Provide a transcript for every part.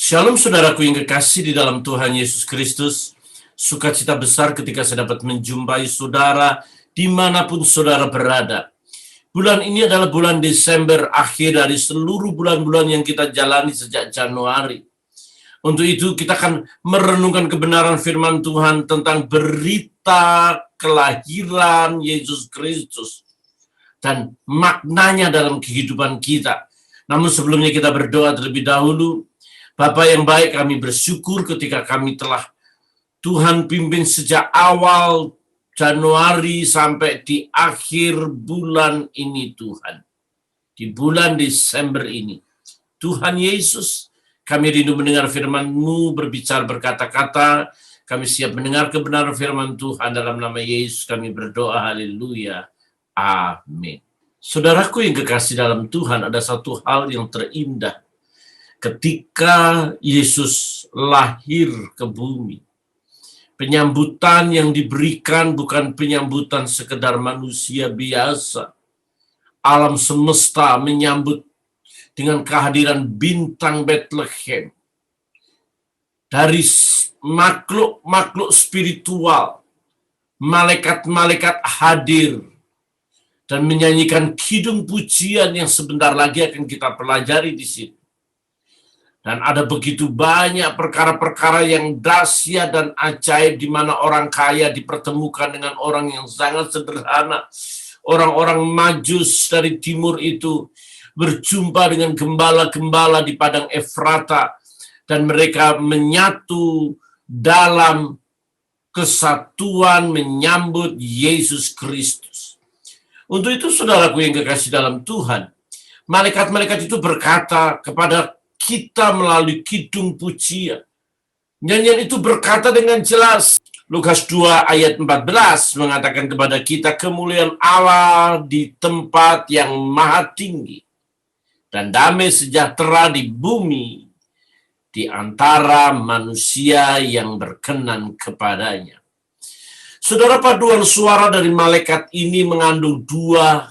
Shalom saudaraku yang kekasih di dalam Tuhan Yesus Kristus. Sukacita besar ketika saya dapat menjumpai saudara dimanapun saudara berada. Bulan ini adalah bulan Desember, akhir dari seluruh bulan-bulan yang kita jalani sejak Januari. Untuk itu kita akan merenungkan kebenaran firman Tuhan tentang berita kelahiran Yesus Kristus dan maknanya dalam kehidupan kita. Namun sebelumnya kita berdoa terlebih dahulu. Bapa yang baik, kami bersyukur ketika kami telah Tuhan pimpin sejak awal Januari sampai di akhir bulan ini Tuhan. Di bulan Desember ini. Tuhan Yesus, kami rindu mendengar firman-Mu, berbicara berkata-kata. Kami siap mendengar kebenaran firman Tuhan. Dalam nama Yesus kami berdoa, haleluya, amin. Saudaraku yang kekasih dalam Tuhan, ada satu hal yang terindah. Ketika Yesus lahir ke bumi, penyambutan yang diberikan bukan penyambutan sekedar manusia biasa. Alam semesta menyambut dengan kehadiran bintang Bethlehem. Dari makhluk-makhluk spiritual, malaikat-malaikat hadir dan menyanyikan kidung pujian yang sebentar lagi akan kita pelajari di sini. Dan ada begitu banyak perkara-perkara yang dahsyat dan ajaib di mana orang kaya dipertemukan dengan orang yang sangat sederhana. Orang-orang Majus dari timur itu berjumpa dengan gembala-gembala di padang Efrata dan mereka menyatu dalam kesatuan menyambut Yesus Kristus. Untuk itu saudaraku yang kekasih dalam Tuhan, malaikat-malaikat itu berkata kepada kita melalui kidung pujian. Nyanyian itu berkata dengan jelas. Lukas 2 ayat 14 mengatakan kepada kita, kemuliaan Allah di tempat yang maha tinggi dan damai sejahtera di bumi di antara manusia yang berkenan kepadanya. Saudara, paduan suara dari malaikat ini mengandung dua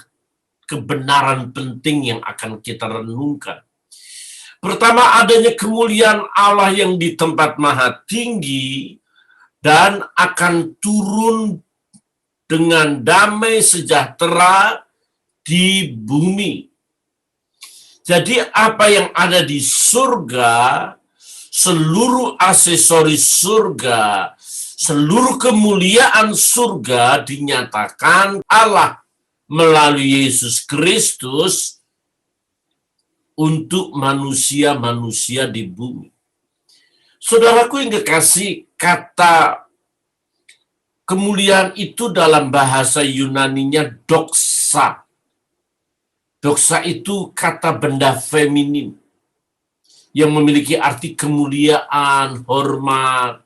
kebenaran penting yang akan kita renungkan. Pertama, adanya kemuliaan Allah yang di tempat maha tinggi dan akan turun dengan damai sejahtera di bumi. Jadi apa yang ada di surga, seluruh aksesoris surga, seluruh kemuliaan surga dinyatakan Allah melalui Yesus Kristus untuk manusia-manusia di bumi. Saudaraku yang kekasih, kata kemuliaan itu dalam bahasa Yunaninya doxa. Doxa itu kata benda feminin yang memiliki arti kemuliaan, hormat,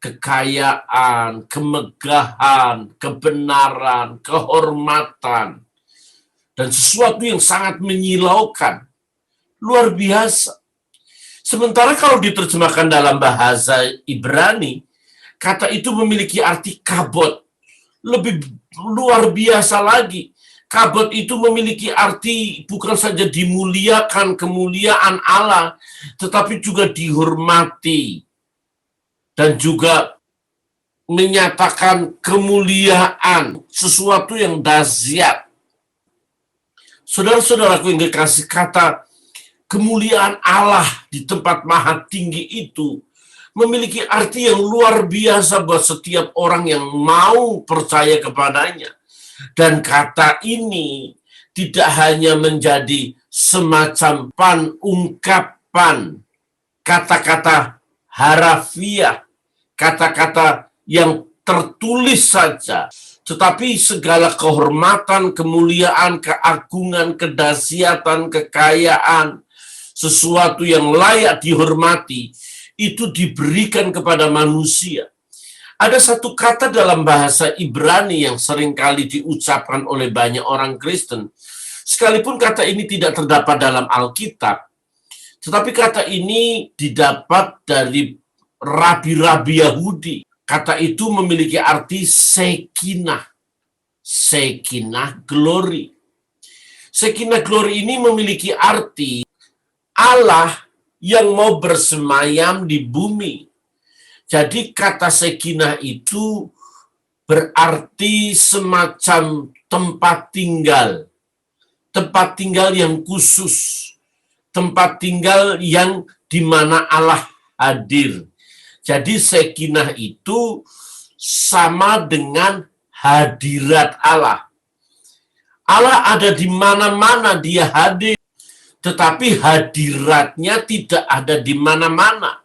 kekayaan, kemegahan, kebenaran, kehormatan, dan sesuatu yang sangat menyilaukan. Luar biasa. Sementara kalau diterjemahkan dalam bahasa Ibrani, kata itu memiliki arti kabot. Lebih luar biasa lagi. Kabot itu memiliki arti bukan saja dimuliakan, kemuliaan Allah, tetapi juga dihormati. Dan juga menyatakan kemuliaan, sesuatu yang dahsyat. Saudara-saudaraku yang kekasih, kata kemuliaan Allah di tempat maha tinggi itu memiliki arti yang luar biasa buat setiap orang yang mau percaya kepadanya. Dan kata ini tidak hanya menjadi semacam ungkapan kata-kata harafiah, kata-kata yang tertulis saja, tetapi segala kehormatan, kemuliaan, keagungan, kedahsyatan, kekayaan, sesuatu yang layak dihormati, itu diberikan kepada manusia. Ada satu kata dalam bahasa Ibrani yang seringkali diucapkan oleh banyak orang Kristen, sekalipun kata ini tidak terdapat dalam Alkitab, tetapi kata ini didapat dari rabi-rabi Yahudi. Kata itu memiliki arti Shekinah. Shekinah glory. Shekinah glory ini memiliki arti Allah yang mau bersemayam di bumi. Jadi kata Shekinah itu berarti semacam tempat tinggal yang khusus, tempat tinggal yang di mana Allah hadir. Jadi Shekinah itu sama dengan hadirat Allah. Allah ada di mana-mana, dia hadir. Tetapi hadiratnya tidak ada di mana-mana.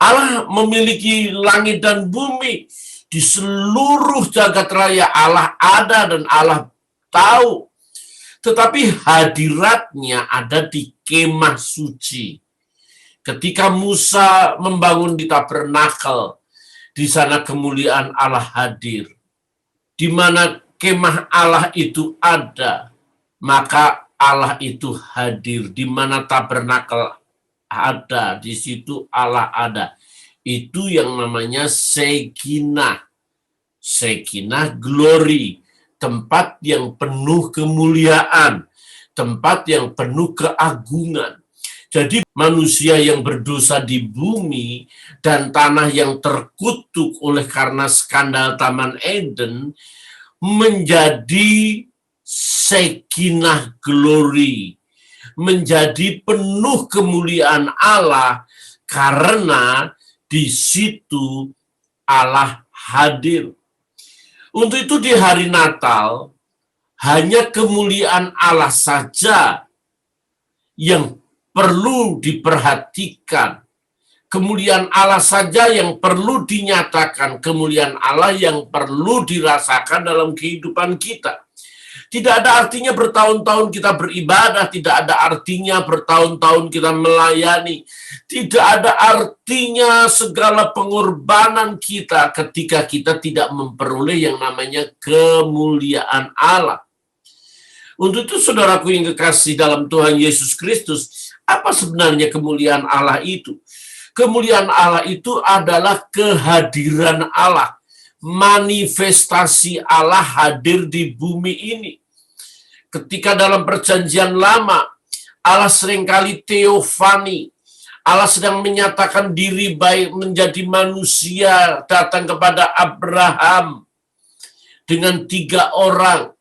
Allah memiliki langit dan bumi. Di seluruh jagat raya Allah ada dan Allah tahu. Tetapi hadiratnya ada di kemah suci. Ketika Musa membangun di tabernakel, di sana kemuliaan Allah hadir. Di mana kemah Allah itu ada, maka Allah itu hadir. Di mana tabernakel ada, di situ Allah ada. Itu yang namanya Shekinah. Shekinah glory, tempat yang penuh kemuliaan, tempat yang penuh keagungan. Jadi manusia yang berdosa di bumi dan tanah yang terkutuk oleh karena skandal Taman Eden menjadi Shekinah glory, menjadi penuh kemuliaan Allah karena di situ Allah hadir. Untuk itu di hari Natal hanya kemuliaan Allah saja yang perlu diperhatikan. Kemuliaan Allah saja yang perlu dinyatakan, kemuliaan Allah yang perlu dirasakan dalam kehidupan kita. Tidak ada artinya bertahun-tahun kita beribadah, tidak ada artinya bertahun-tahun kita melayani, tidak ada artinya segala pengorbanan kita ketika kita tidak memperoleh yang namanya kemuliaan Allah. Untuk itu saudaraku yang kekasih dalam Tuhan Yesus Kristus, apa sebenarnya kemuliaan Allah itu? Kemuliaan Allah itu adalah kehadiran Allah. Manifestasi Allah hadir di bumi ini. Ketika dalam perjanjian lama, Allah seringkali teofani. Allah sedang menyatakan diri baik menjadi manusia, datang kepada Abraham dengan 3 orang.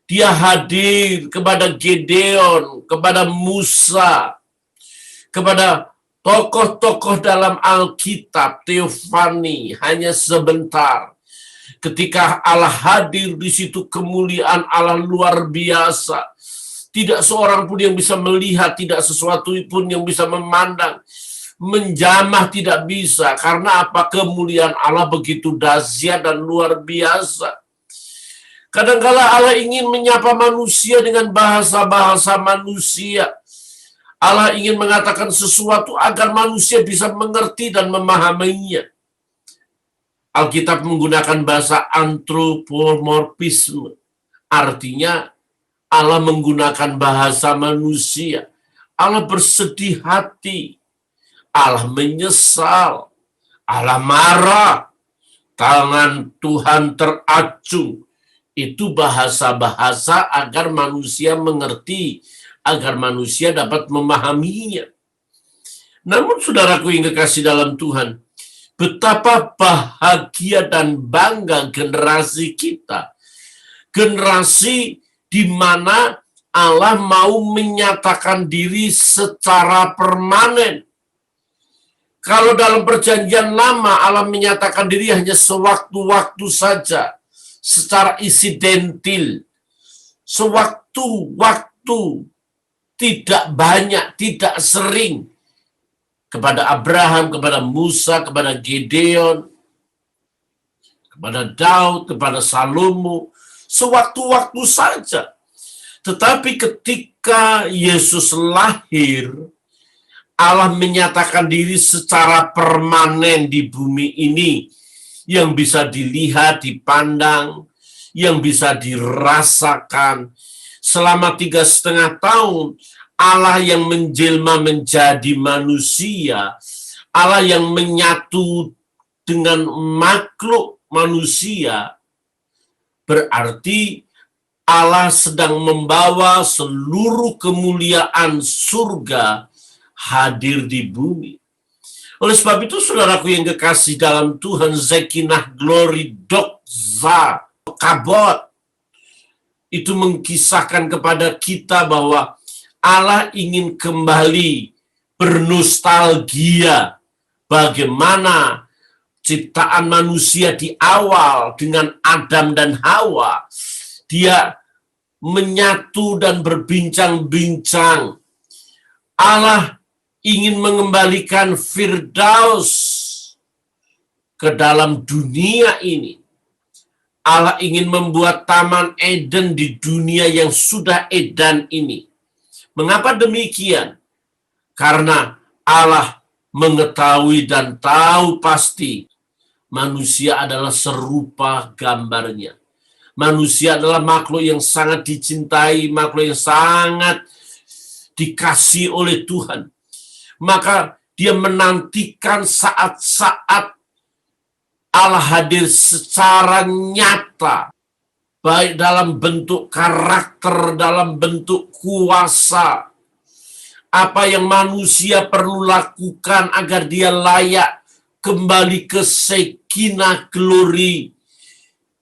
Dia hadir kepada Gideon, kepada Musa, kepada tokoh-tokoh dalam Alkitab, teofani, hanya sebentar. Ketika Allah hadir di situ, kemuliaan Allah luar biasa. Tidak seorang pun yang bisa melihat, tidak sesuatu pun yang bisa memandang. Menjamah tidak bisa, karena apa? Kemuliaan Allah begitu dahsyat dan luar biasa. Kadangkala Allah ingin menyapa manusia dengan bahasa-bahasa manusia. Allah ingin mengatakan sesuatu agar manusia bisa mengerti dan memahaminya. Alkitab menggunakan bahasa antropomorfisme. Artinya Allah menggunakan bahasa manusia. Allah bersedih hati. Allah menyesal. Allah marah. Tangan Tuhan teracung. Itu bahasa-bahasa agar manusia mengerti, agar manusia dapat memahaminya. Namun saudaraku yang kekasih dalam Tuhan, betapa bahagia dan bangga generasi kita. Generasi di mana Allah mau menyatakan diri secara permanen. Kalau dalam perjanjian lama Allah menyatakan diri hanya sewaktu-waktu saja, secara insidentil, sewaktu-waktu, tidak banyak, tidak sering, kepada Abraham, kepada Musa, kepada Gideon, kepada Daud, kepada Salomo, sewaktu-waktu saja. Tetapi ketika Yesus lahir, Allah menyatakan diri secara permanen di bumi ini, yang bisa dilihat, dipandang, yang bisa dirasakan. Selama 3,5 tahun, Allah yang menjelma menjadi manusia, Allah yang menyatu dengan makhluk manusia, berarti Allah sedang membawa seluruh kemuliaan surga hadir di bumi. Oleh sebab itu, saudaraku yang kekasih dalam Tuhan, Shekinah glory doxa kabot itu mengkisahkan kepada kita bahwa Allah ingin kembali bernostalgia bagaimana ciptaan manusia di awal dengan Adam dan Hawa. Dia menyatu dan berbincang-bincang. Allah ingin mengembalikan Firdaus ke dalam dunia ini. Allah ingin membuat Taman Eden di dunia yang sudah edan ini. Mengapa demikian? Karena Allah mengetahui dan tahu pasti manusia adalah serupa gambarnya. Manusia adalah makhluk yang sangat dicintai, makhluk yang sangat dikasih oleh Tuhan. Maka dia menantikan saat-saat Allah hadir secara nyata, baik dalam bentuk karakter, dalam bentuk kuasa. Apa yang manusia perlu lakukan agar dia layak kembali ke Shekinah glory,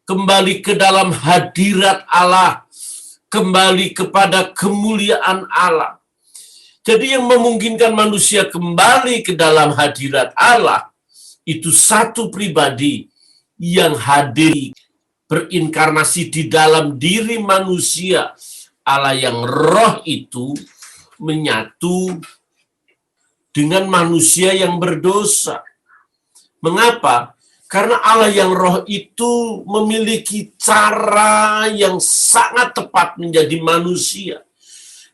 kembali ke dalam hadirat Allah, kembali kepada kemuliaan Allah. Jadi yang memungkinkan manusia kembali ke dalam hadirat Allah, itu satu pribadi yang hadir, berinkarnasi di dalam diri manusia. Allah yang roh itu menyatu dengan manusia yang berdosa. Mengapa? Karena Allah yang roh itu memiliki cara yang sangat tepat menjadi manusia.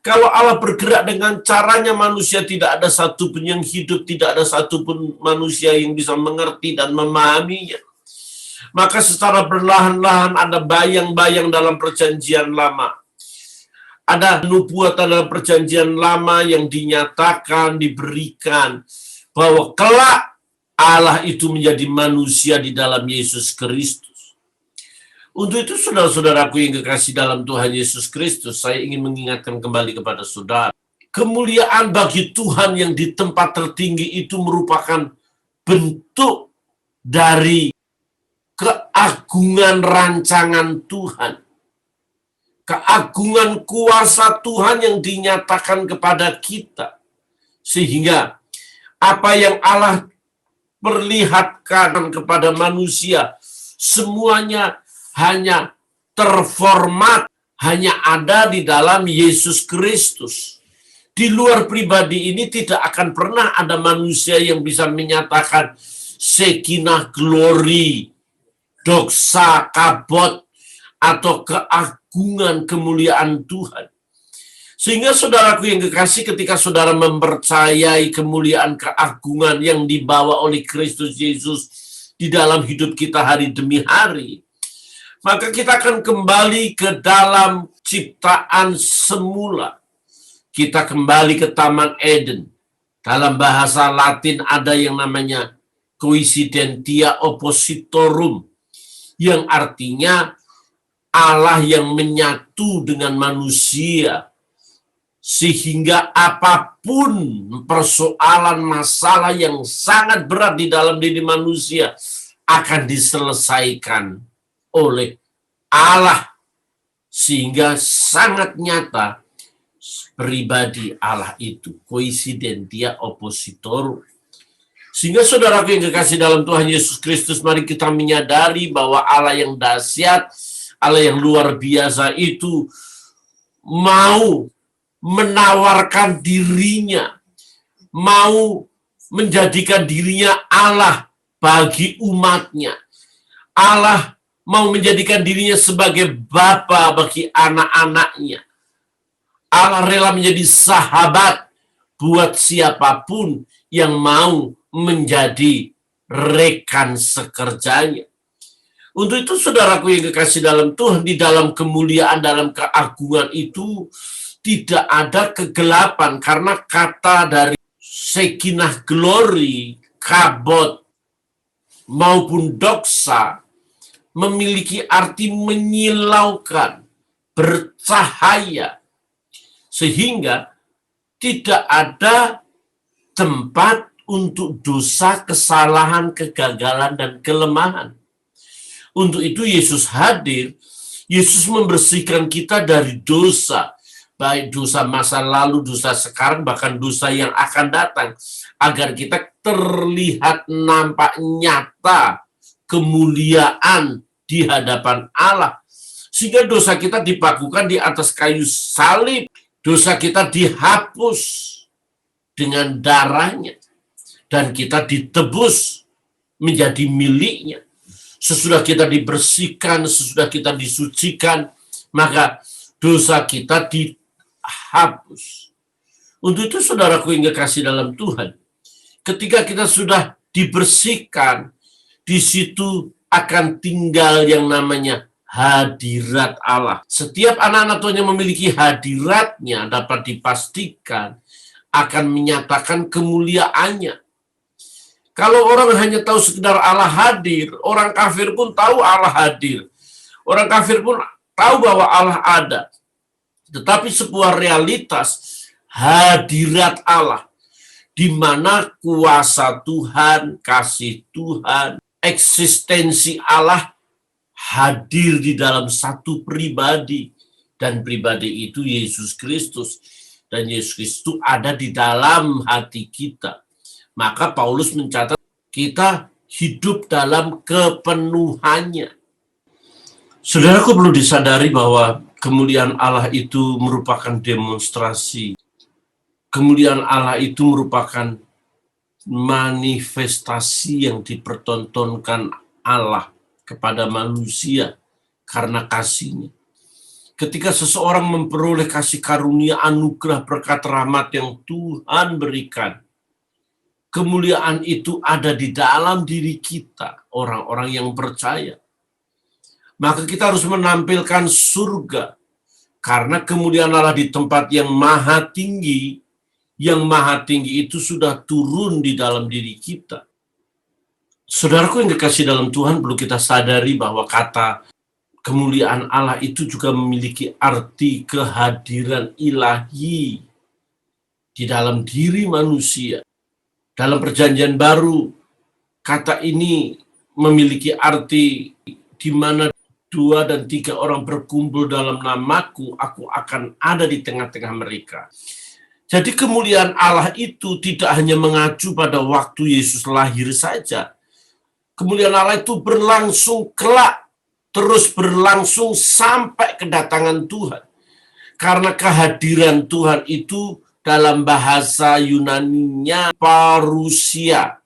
Kalau Allah bergerak dengan caranya, manusia tidak ada satu pun yang hidup, tidak ada satu pun manusia yang bisa mengerti dan memahaminya. Maka secara perlahan-lahan ada bayang-bayang dalam perjanjian lama. Ada nubuatan dalam perjanjian lama yang dinyatakan, diberikan, bahwa kelak Allah itu menjadi manusia di dalam Yesus Kristus. Untuk itu, saudara-saudaraku yang kekasih dalam Tuhan Yesus Kristus, saya ingin mengingatkan kembali kepada saudara. Kemuliaan bagi Tuhan yang di tempat tertinggi itu merupakan bentuk dari keagungan rancangan Tuhan. Keagungan kuasa Tuhan yang dinyatakan kepada kita. Sehingga apa yang Allah perlihatkan kepada manusia, semuanya hanya terformat, hanya ada di dalam Yesus Kristus. Di luar pribadi ini tidak akan pernah ada manusia yang bisa menyatakan Shekinah glory, doxa kabot, atau keagungan kemuliaan Tuhan. Sehingga saudaraku yang kekasih, ketika saudara mempercayai kemuliaan keagungan yang dibawa oleh Kristus Yesus di dalam hidup kita hari demi hari, maka kita akan kembali ke dalam ciptaan semula. Kita kembali ke Taman Eden. Dalam bahasa Latin ada yang namanya coincidentia oppositorum, yang artinya Allah yang menyatu dengan manusia, sehingga apapun persoalan masalah yang sangat berat di dalam diri manusia akan diselesaikan oleh Allah, sehingga sangat nyata pribadi Allah itu coincidentia oppositorum. Sehingga saudaraku yang kekasih dalam Tuhan Yesus Kristus, mari kita menyadari bahwa Allah yang dahsyat, Allah yang luar biasa itu mau menawarkan dirinya, mau menjadikan dirinya Allah bagi umatnya. Allah mau menjadikan dirinya sebagai bapa bagi anak-anaknya. Allah rela menjadi sahabat buat siapapun yang mau menjadi rekan sekerjanya. Untuk itu, saudaraku yang kekasih dalam Tuhan, di dalam kemuliaan, dalam keagungan itu tidak ada kegelapan, karena kata dari Shekinah glory, kabot, maupun doxa memiliki arti menyilaukan, bercahaya, sehingga tidak ada tempat untuk dosa, kesalahan, kegagalan, dan kelemahan. Untuk itu Yesus hadir. Yesus membersihkan kita dari dosa, baik dosa masa lalu, dosa sekarang, bahkan dosa yang akan datang, agar kita terlihat nampak nyata kemuliaan di hadapan Allah. Sehingga dosa kita dipakukan di atas kayu salib, dosa kita dihapus dengan darahnya, dan kita ditebus menjadi miliknya. Sesudah kita dibersihkan, sesudah kita disucikan, maka dosa kita dihapus. Untuk itu saudaraku yang kekasih dalam Tuhan, ketika kita sudah dibersihkan, di situ akan tinggal yang namanya hadirat Allah. Setiap anak-anak Tuhan yang memiliki hadiratnya dapat dipastikan akan menyatakan kemuliaannya. Kalau orang hanya tahu sekedar Allah hadir, orang kafir pun tahu Allah hadir. Orang kafir pun tahu bahwa Allah ada. Tetapi sebuah realitas hadirat Allah, di mana kuasa Tuhan, kasih Tuhan, eksistensi Allah hadir di dalam satu pribadi. Dan pribadi itu Yesus Kristus. Dan Yesus Kristus ada di dalam hati kita. Maka Paulus mencatat kita hidup dalam kepenuhannya. Saudaraku, perlu disadari bahwa kemuliaan Allah itu merupakan demonstrasi. Kemuliaan Allah itu merupakan manifestasi yang dipertontonkan Allah kepada manusia karena kasih-Nya. Ketika seseorang memperoleh kasih karunia, anugerah, berkat, rahmat yang Tuhan berikan, kemuliaan itu ada di dalam diri kita, orang-orang yang percaya. Maka kita harus menampilkan surga, karena kemuliaan Allah di tempat yang maha tinggi itu sudah turun di dalam diri kita. Saudaraku yang kekasih dalam Tuhan, perlu kita sadari bahwa kata kemuliaan Allah itu juga memiliki arti kehadiran ilahi di dalam diri manusia. Dalam perjanjian baru, kata ini memiliki arti di mana 2 dan 3 orang berkumpul dalam namaku, aku akan ada di tengah-tengah mereka. Jadi kemuliaan Allah itu tidak hanya mengacu pada waktu Yesus lahir saja. Kemuliaan Allah itu berlangsung kelak, terus berlangsung sampai kedatangan Tuhan. Karena kehadiran Tuhan itu dalam bahasa Yunaninya parousia,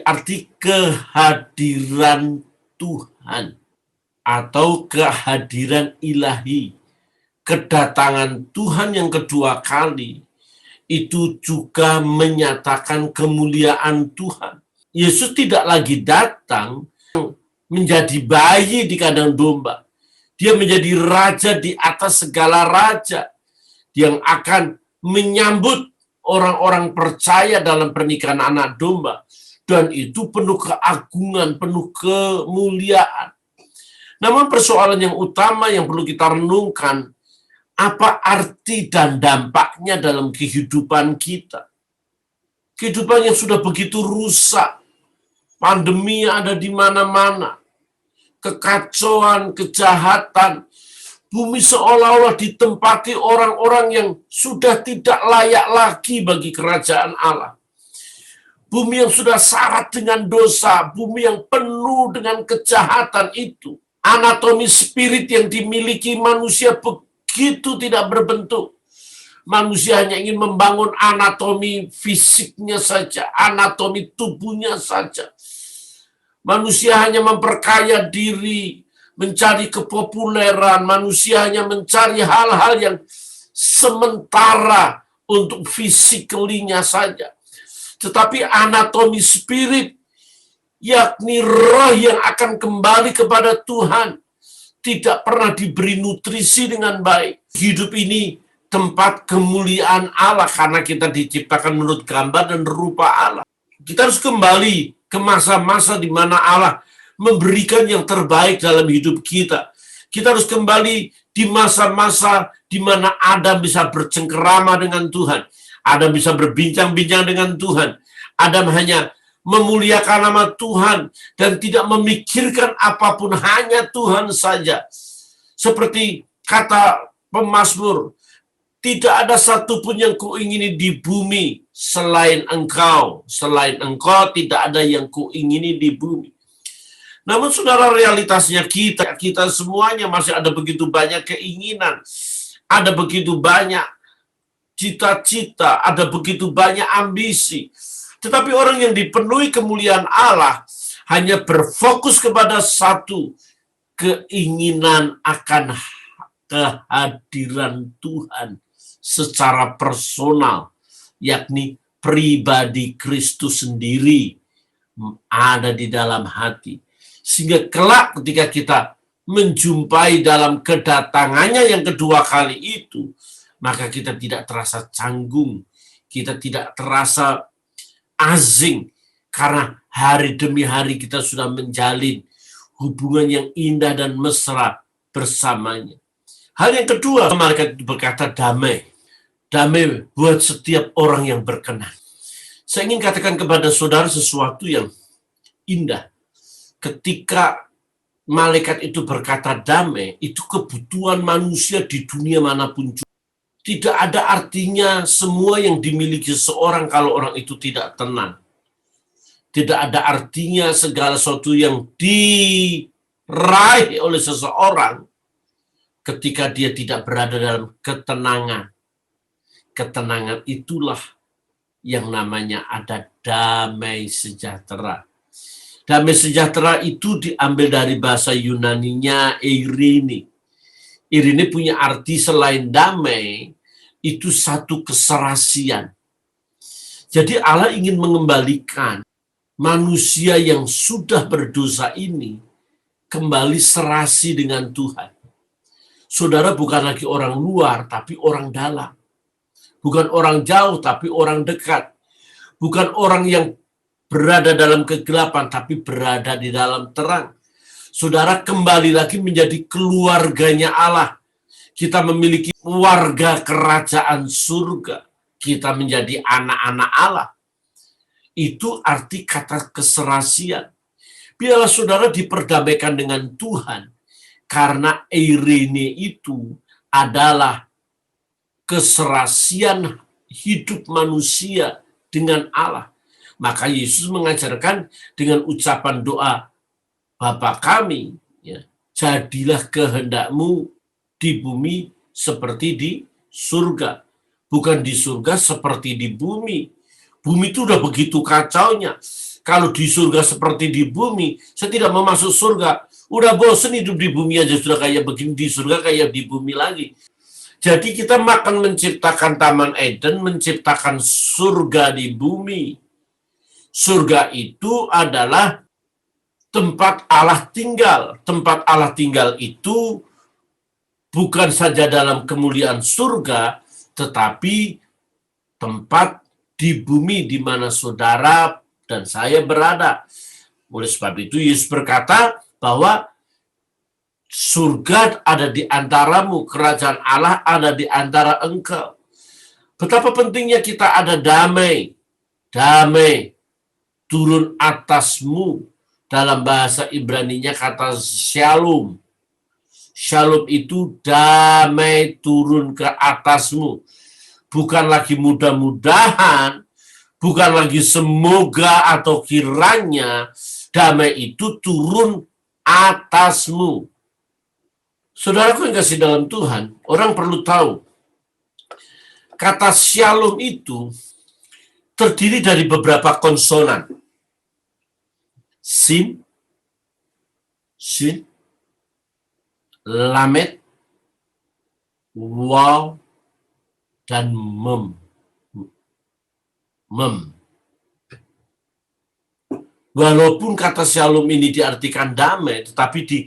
arti kehadiran Tuhan atau kehadiran ilahi. Kedatangan Tuhan yang kedua kali itu juga menyatakan kemuliaan Tuhan. Yesus tidak lagi datang menjadi bayi di kandang domba. Dia menjadi raja di atas segala raja, yang akan menyambut orang-orang percaya dalam pernikahan anak domba. Dan itu penuh keagungan, penuh kemuliaan. Namun persoalan yang utama yang perlu kita renungkan, apa arti dan dampaknya dalam kehidupan kita? Kehidupan yang sudah begitu rusak, pandemi ada di mana-mana, kekacauan, kejahatan, bumi seolah-olah ditempati orang-orang yang sudah tidak layak lagi bagi kerajaan Allah. Bumi yang sudah syarat dengan dosa, bumi yang penuh dengan kejahatan itu. Anatomi spirit yang dimiliki manusia begitu tidak berbentuk. Manusia hanya ingin membangun anatomi fisiknya saja, anatomi tubuhnya saja. Manusia hanya memperkaya diri, mencari kepopuleran, manusia hanya mencari hal-hal yang sementara untuk fisikalinya saja. Tetapi anatomi spirit, yakni roh yang akan kembali kepada Tuhan, tidak pernah diberi nutrisi dengan baik. Hidup ini tempat kemuliaan Allah karena kita diciptakan menurut gambar dan rupa Allah. Kita harus kembali ke masa-masa di mana Allah memberikan yang terbaik dalam hidup kita. Kita harus kembali di masa-masa di mana Adam bisa bercengkerama dengan Tuhan. Adam bisa berbincang-bincang dengan Tuhan. Adam hanya memuliakan nama Tuhan dan tidak memikirkan apapun, hanya Tuhan saja. Seperti kata pemazmur, tidak ada satupun yang kuingini di bumi selain engkau. Selain engkau tidak ada yang kuingini di bumi. Namun saudara, realitasnya kita semuanya masih ada begitu banyak keinginan. Ada begitu banyak cita-cita, ada begitu banyak ambisi. Tetapi orang yang dipenuhi kemuliaan Allah hanya berfokus kepada satu, keinginan akan kehadiran Tuhan secara personal, yakni pribadi Kristus sendiri ada di dalam hati. Sehingga kelak ketika kita menjumpai dalam kedatangannya yang kedua kali itu, maka kita tidak terasa canggung, kita tidak terasa asing, karena hari demi hari kita sudah menjalin hubungan yang indah dan mesra bersamanya. Hal yang kedua, malaikat itu berkata damai. Damai buat setiap orang yang berkenan. Saya ingin katakan kepada saudara sesuatu yang indah. Ketika malaikat itu berkata damai, itu kebutuhan manusia di dunia manapun juga. Tidak ada artinya semua yang dimiliki seorang kalau orang itu tidak tenang. Tidak ada artinya segala sesuatu yang diraih oleh seseorang ketika dia tidak berada dalam ketenangan. Ketenangan itulah yang namanya ada damai sejahtera. Damai sejahtera itu diambil dari bahasa Yunaninya eirene. Eirene punya arti selain damai, itu satu keserasian. Jadi Allah ingin mengembalikan manusia yang sudah berdosa ini kembali serasi dengan Tuhan. Saudara bukan lagi orang luar, tapi orang dalam. Bukan orang jauh, tapi orang dekat. Bukan orang yang berada dalam kegelapan, tapi berada di dalam terang. Saudara kembali lagi menjadi keluarganya Allah. Kita memiliki warga kerajaan surga. Kita menjadi anak-anak Allah. Itu arti kata keserasian. Biarlah saudara diperdamaikan dengan Tuhan. Karena eirene itu adalah keserasian hidup manusia dengan Allah. Maka Yesus mengajarkan dengan ucapan doa, Bapa kami, ya, jadilah kehendakmu di bumi seperti di surga. Bukan di surga seperti di bumi. Bumi itu udah begitu kacaunya. Kalau di surga seperti di bumi, saya tidak mau masuk surga. Udah bosen hidup di bumi aja, sudah kayak begini, di surga kayak di bumi lagi. Jadi kita makan menciptakan Taman Eden, menciptakan surga di bumi. Surga itu adalah tempat Allah tinggal. Tempat Allah tinggal itu bukan saja dalam kemuliaan surga, tetapi tempat di bumi di mana saudara dan saya berada. Oleh sebab itu Yesus berkata bahwa surga ada di antaramu, kerajaan Allah ada di antara engkau. Betapa pentingnya kita ada damai. Damai turun atasmu. Dalam bahasa Ibraninya kata shalom. Shalom itu damai turun ke atasmu. Bukan lagi mudah-mudahan, bukan lagi semoga atau kiranya, damai itu turun atasmu. Saudaraku yang kasih dalam Tuhan, orang perlu tahu, kata shalom itu terdiri dari beberapa konsonan. Sin, shin, lamet, waw, dan mem. Walaupun kata shalom ini diartikan damai, tetapi di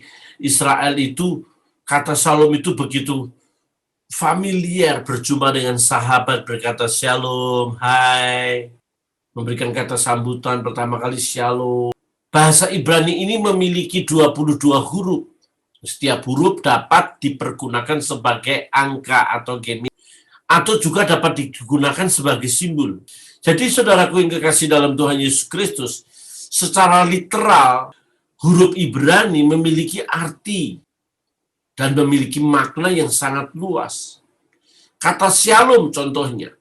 Israel itu kata shalom itu begitu familiar, berjumpa dengan sahabat berkata shalom, hai, memberikan kata sambutan pertama kali shalom. Bahasa Ibrani ini memiliki 22 huruf. Setiap huruf dapat dipergunakan sebagai angka atau gemit. atau juga dapat digunakan sebagai simbol. Jadi saudaraku yang kekasih dalam Tuhan Yesus Kristus, secara literal huruf Ibrani memiliki arti dan memiliki makna yang sangat luas. Kata shalom contohnya.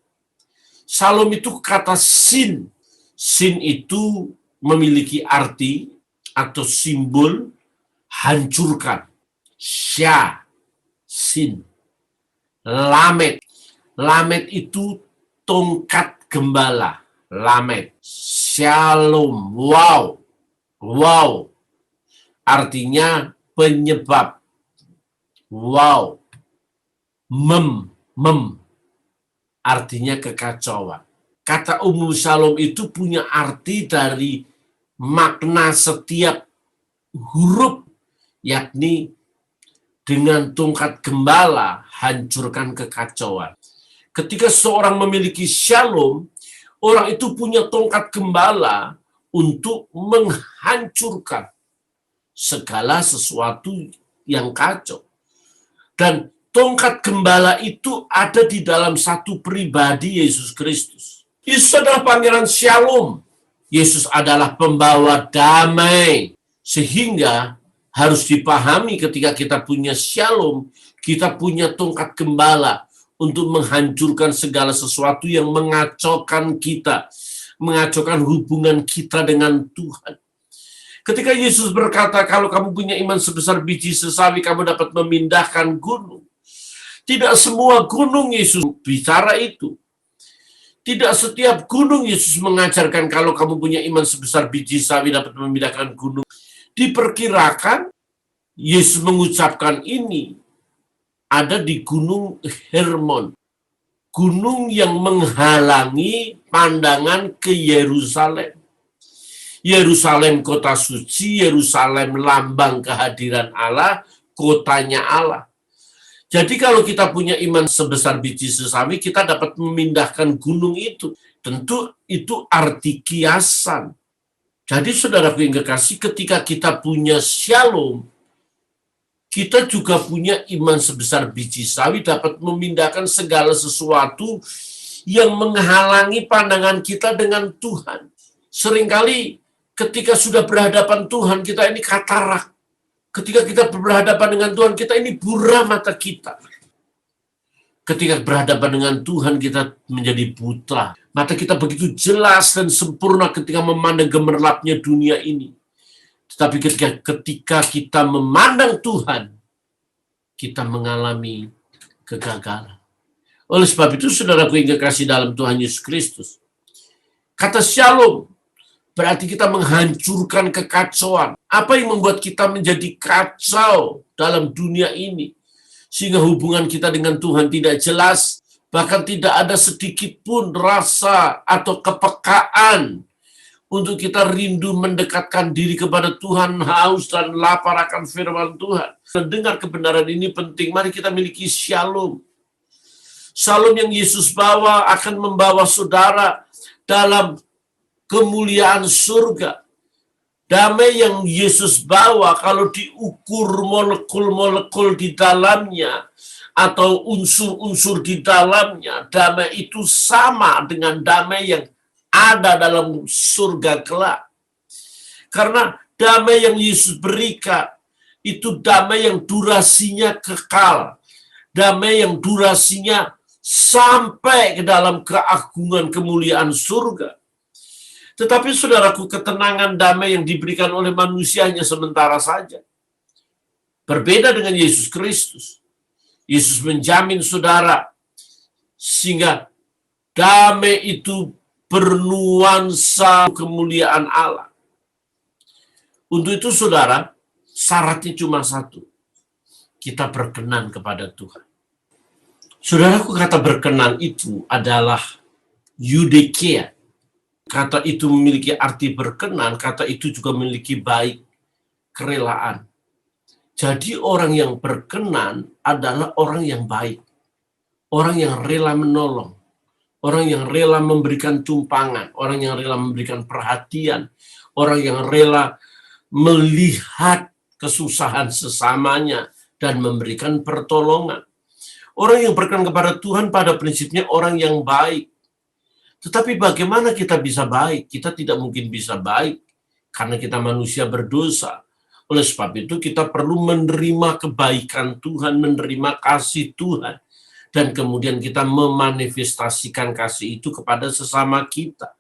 Shalom itu kata sin. Sin itu memiliki arti atau simbol hancurkan. Sya, sin. Lamed. Lamed itu tongkat gembala. Lamed. Shalom. Wow. Wow. Artinya penyebab. Wow. Mem. Artinya kekacauan. Kata umum shalom itu punya arti dari makna setiap huruf, yakni dengan tongkat gembala hancurkan kekacauan. Ketika seorang memiliki shalom, orang itu punya tongkat gembala untuk menghancurkan segala sesuatu yang kacau. Dan tongkat gembala itu ada di dalam satu pribadi Yesus Kristus. Yesus adalah pangeran shalom. Yesus adalah pembawa damai. Sehingga harus dipahami ketika kita punya shalom, kita punya tongkat gembala untuk menghancurkan segala sesuatu yang mengacaukan kita, mengacaukan hubungan kita dengan Tuhan. Ketika Yesus berkata, kalau kamu punya iman sebesar biji sesawi, kamu dapat memindahkan gunung. Tidak semua gunung Yesus bicara itu. Tidak setiap gunung Yesus mengajarkan kalau kamu punya iman sebesar biji sawi dapat memindahkan gunung. Diperkirakan Yesus mengucapkan ini ada di Gunung Hermon. Gunung yang menghalangi pandangan ke Yerusalem. Yerusalem kota suci, Yerusalem lambang kehadiran Allah, kotanya Allah. Jadi kalau kita punya iman sebesar biji sesawi, kita dapat memindahkan gunung itu. Tentu itu arti kiasan. Jadi saudaraku yang kekasih, ketika kita punya shalom, kita juga punya iman sebesar biji sawi dapat memindahkan segala sesuatu yang menghalangi pandangan kita dengan Tuhan. Seringkali ketika sudah berhadapan Tuhan, kita ini katarak. Ketika kita berhadapan dengan Tuhan, kita ini buram mata kita. Ketika berhadapan dengan Tuhan, kita menjadi buta. Mata kita begitu jelas dan sempurna ketika memandang gemerlapnya dunia ini. Tetapi ketika kita memandang Tuhan, kita mengalami kegagalan. Oleh sebab itu, saudaraku yang kekasih dalam Tuhan Yesus Kristus, kata shalom berarti kita menghancurkan kekacauan. Apa yang membuat kita menjadi kacau dalam dunia ini? Sehingga hubungan kita dengan Tuhan tidak jelas, bahkan tidak ada sedikit pun rasa atau kepekaan untuk kita rindu mendekatkan diri kepada Tuhan, haus dan lapar akan firman Tuhan. Mendengar kebenaran ini penting, mari kita miliki shalom. Shalom yang Yesus bawa akan membawa saudara dalam kemuliaan surga. Damai yang Yesus bawa kalau diukur molekul-molekul di dalamnya atau unsur-unsur di dalamnya, damai itu sama dengan damai yang ada dalam surga kelak. Karena damai yang Yesus berikan itu damai yang durasinya kekal. Damai yang durasinya sampai ke dalam keagungan kemuliaan surga. Tetapi saudaraku, ketenangan damai yang diberikan oleh manusia hanya sementara saja. Berbeda dengan Yesus Kristus. Yesus menjamin saudara sehingga damai itu bernuansa kemuliaan Allah. Untuk itu saudara, syaratnya cuma satu. Kita berkenan kepada Tuhan. Saudaraku, kata berkenan itu adalah eudekia. Kata itu memiliki arti berkenan, kata itu juga memiliki baik, kerelaan. Jadi orang yang berkenan adalah orang yang baik. Orang yang rela menolong. Orang yang rela memberikan tumpangan. Orang yang rela memberikan perhatian. Orang yang rela melihat kesusahan sesamanya dan memberikan pertolongan. Orang yang berkenan kepada Tuhan pada prinsipnya orang yang baik. Tetapi bagaimana kita bisa baik? Kita tidak mungkin bisa baik karena kita manusia berdosa. Oleh sebab itu kita perlu menerima kebaikan Tuhan, menerima kasih Tuhan. Dan kemudian kita memanifestasikan kasih itu kepada sesama kita.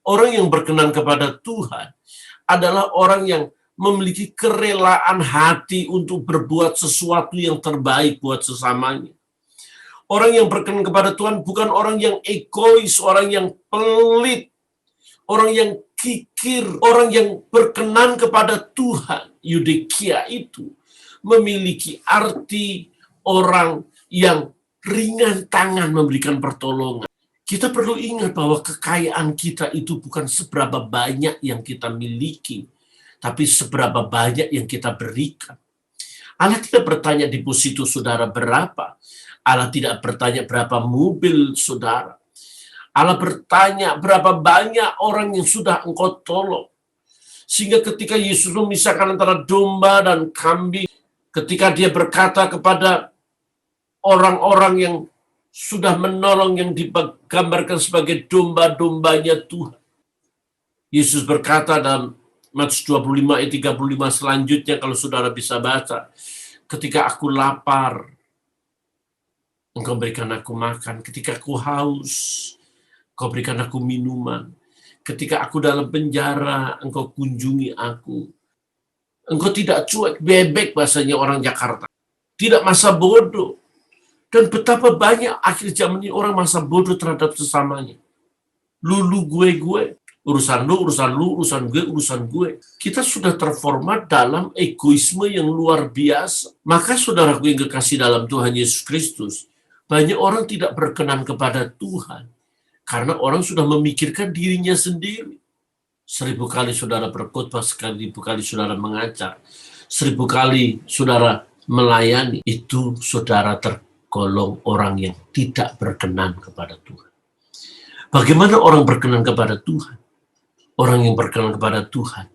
Orang yang berkenan kepada Tuhan adalah orang yang memiliki kerelaan hati untuk berbuat sesuatu yang terbaik buat sesamanya. Orang yang berkenan kepada Tuhan bukan orang yang egois, orang yang pelit, orang yang kikir. Orang yang berkenan kepada Tuhan, eudekia itu, memiliki arti orang yang ringan tangan memberikan pertolongan. Kita perlu ingat bahwa kekayaan kita itu bukan seberapa banyak yang kita miliki, tapi seberapa banyak yang kita berikan. Allah tidak bertanya deposito saudara berapa. Allah tidak bertanya berapa mobil saudara. Allah bertanya berapa banyak orang yang sudah engkau tolong. Sehingga ketika Yesus memisahkan antara domba dan kambing, ketika dia berkata kepada orang-orang yang sudah menolong, yang digambarkan sebagai domba-dombanya Tuhan, Yesus berkata dalam Matius 25 ayat 35 selanjutnya, kalau saudara bisa baca, ketika aku lapar, engkau berikan aku makan. Ketika aku haus, engkau berikan aku minuman. Ketika aku dalam penjara, engkau kunjungi aku. Engkau tidak cuek, bebek bahasanya orang Jakarta. Tidak masa bodoh. Dan betapa banyak akhir zaman ini orang masa bodoh terhadap sesamanya. Lu gue. Urusan lu, urusan gue. Kita sudah terformat dalam egoisme yang luar biasa. Maka saudaraku yang kekasih dalam Tuhan Yesus Kristus, banyak orang tidak berkenan kepada Tuhan karena orang sudah memikirkan dirinya sendiri. 1000 kali saudara berkhotbah, 1000 kali saudara mengajar, 1000 kali saudara melayani, itu saudara tergolong orang yang tidak berkenan kepada Tuhan. Bagaimana orang berkenan kepada Tuhan? Orang yang berkenan kepada Tuhan,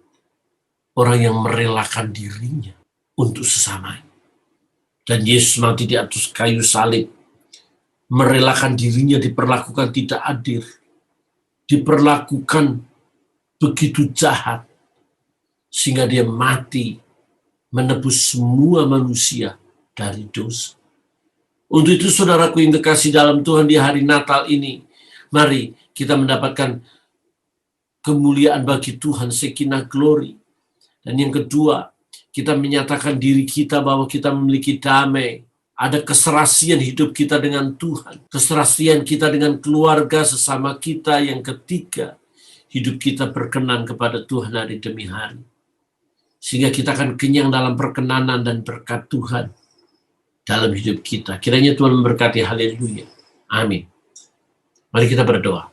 orang yang merelakan dirinya untuk sesamanya. Dan Yesus mati di atas kayu salib, merelakan dirinya diperlakukan tidak adil, diperlakukan begitu jahat, sehingga dia mati menebus semua manusia dari dosa. Untuk itu saudaraku yang kekasih dalam Tuhan, di hari Natal ini, mari kita mendapatkan kemuliaan bagi Tuhan, Shekinah glory. Dan yang kedua, kita menyatakan diri kita bahwa kita memiliki damai. Ada keserasian hidup kita dengan Tuhan, keserasian kita dengan keluarga sesama kita. Yang ketiga, hidup kita berkenan kepada Tuhan hari demi hari. Sehingga kita akan kenyang dalam perkenanan dan berkat Tuhan dalam hidup kita. Kiranya Tuhan memberkati, haleluya. Amin. Mari kita berdoa.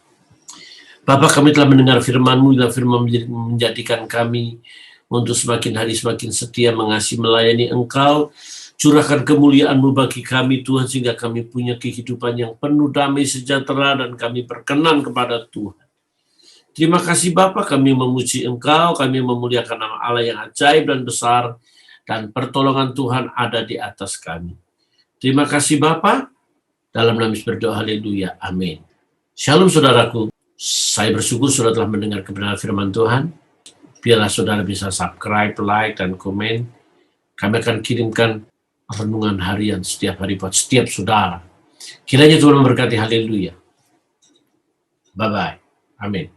Bapa, kami telah mendengar firman-Mu, dan firman menjadikan kami untuk semakin hari semakin setia mengasihi melayani Engkau. Curahkan kemuliaan-Mu bagi kami Tuhan, sehingga kami punya kehidupan yang penuh damai sejahtera dan kami berkenan kepada Tuhan. Terima kasih Bapa, kami memuji Engkau, kami memuliakan nama Allah yang ajaib dan besar, dan pertolongan Tuhan ada di atas kami. Terima kasih Bapa, dalam nama Yesus berdoa, haleluya, amin. Shalom saudaraku, saya bersyukur saudara telah mendengar kebenaran firman Tuhan. Biarlah saudara bisa subscribe, like, dan komen. Kami akan kirimkan renungan harian setiap hari buat setiap saudara. Kiranya Tuhan memberkati, haleluya. Bye-bye. Amin.